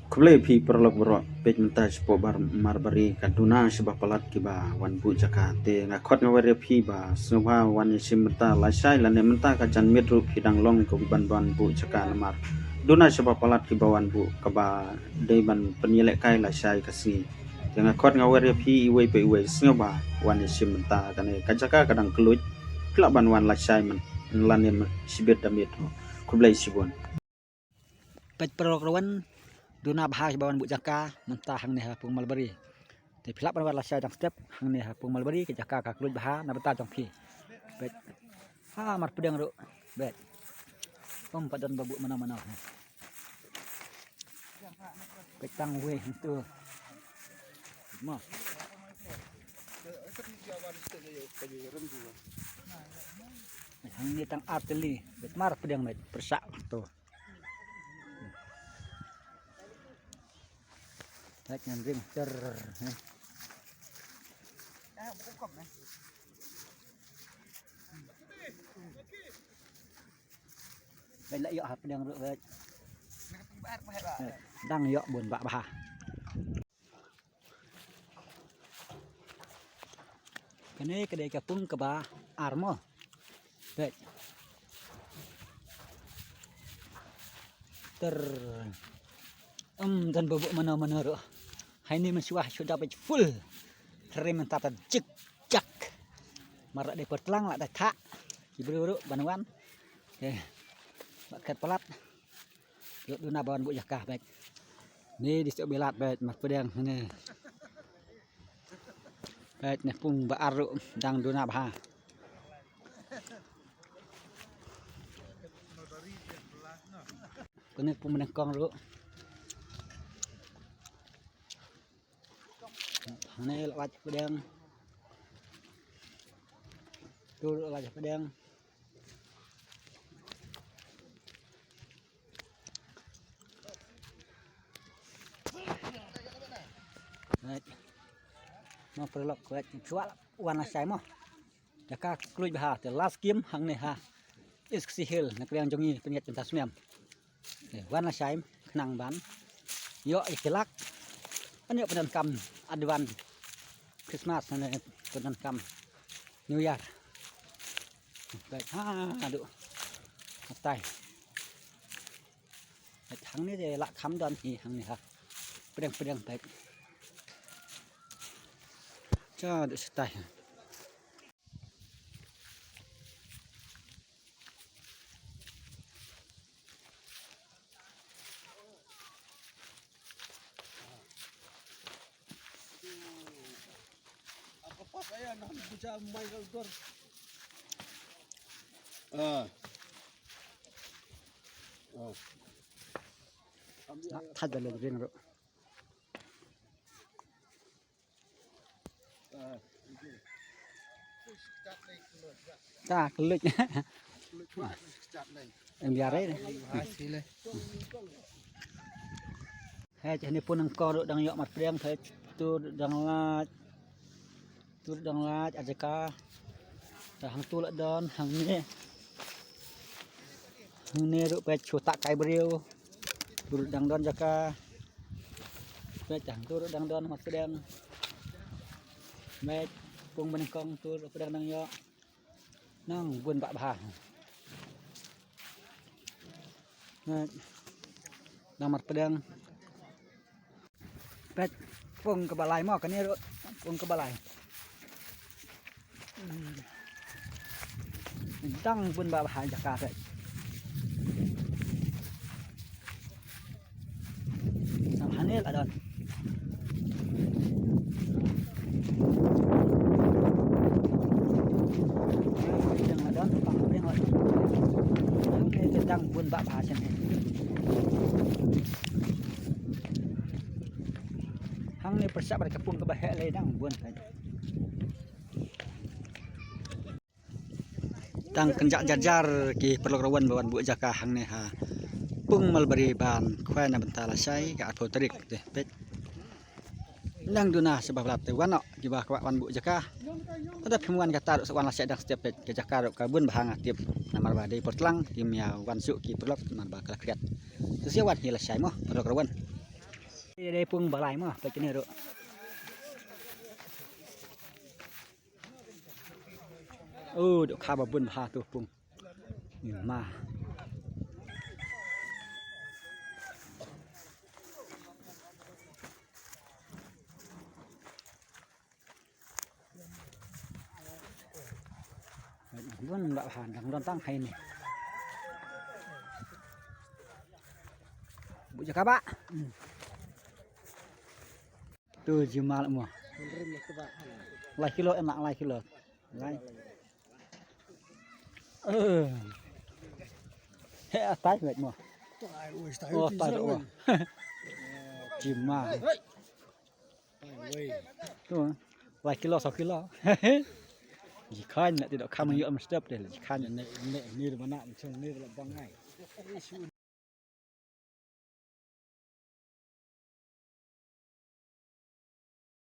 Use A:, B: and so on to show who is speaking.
A: Kulepi perlok bro pej mentaj po bar marbari kaduna sebab palat kiba wan bu jakate ngakot ngawere phi ba subha wan simta lasai lane menta kajan metro phidang long ko ban bu jaka lamar duna sebab palat kiba wan bu kaba deiban penyelek kai lasai kasi ngakot ngawere phi iwe pe iwe snyoba wan simta kane kajaka kadang keluj klaban wan lasai man lane sibet dametro kublai sibon
B: pej perlok rawan Duna bahas bawan bu jaka mentah hang ni ha pung malbari. Te philap ban lasai jang step hang ni ha pung malbari ke jaka ka kluj baha na beta jang phi. Bet. Ha mar pedang ro. Bet. Pom padan babu mana-mana. Bet tang we tu. Ma. Hang ni tang arteli. Bet mar pedang bet persak tu. Lek ngan ring cer Baik lek yok ha pedang ruk baik dang yok bun bak bah kene kedai kapung ke ba armo baik ter dan bobok mana-mana ruk hai ni mensuah sudah bai full rem tata cek cak marak de pertlang lak dah tak kibru banwan bakat pelat yuk duna bawan bu jakah baik ni di stok belat baik mas pedang ni baik ni pung baar dang duna bah kene pung menengkong ruk này là lạch pedang tu lạch pedang đấy nó perlok lạch chuat wan sai mo jaka kluj bah te last game hang ne ha iski hill nak yang jongi penyet cinta semiam wan sai nang ban yo ikilak anh nhớ phần cầm advance Christmas này phần cầm New Year vậy ha được tay thắng này thì lạ khám đoan thì thằng này ha pedang vậy cho được tay
C: Saya nak baca Michael Dor.
B: thật là riêng rồi ta lịch em già đấy hai chị này pun đang co đang nhọ mặt riêng thấy tôi đang la ajaka hang tu la don hang ne ru pe chuta kai brio tu đang don jaka pe chang tu đang don mat pedang me pung ben kong tu pedang nang yo nang bun bak bah nang mat pedang pe pung ke balai mo kan ni ru pung ke balai tăng bun ba hai jaka vậy sam hanel adon yang adon pang bên ngoài cái tăng bun ba ba chân này hang ni persap pada kapung ke bahek le dang bun tang kenjak jajar ki perlok rawan bawan bu jaka hang ne ha pung malbari ban khwai na bentala sai ka atho tarik te pet nang duna sebab lap te wan ki ba wan bu jaka pada phimuan kata wan la sai dak step pet ke jaka ro ka bun bahang atip namar ba dei portlang kim ya wan su ki perlok man ba ka kriat tu sia wan hi la sai mo perlok rawan ได้ปรุงบะหลายมาไปกินนี่เด้อเดี๋ยวข้าบ่บุญพาตัวปรุงนี่มาวันละผ่านทางด้านตั้งให้นี่บุญกะบะตัวจิมาละมัวหลายกิโลหลายกิโลหลายเฮ้ตายเบิดมัว
C: Tải ui tải
B: โอ้
C: ui
B: ตายแล้วจิมา
C: ui
B: ตัวหลายกิโล2กิโลchỉ khai nè thì nó khai mà nhựa mà step để chỉ khai
C: nè nè như là bạn nặng trong như là băng ngay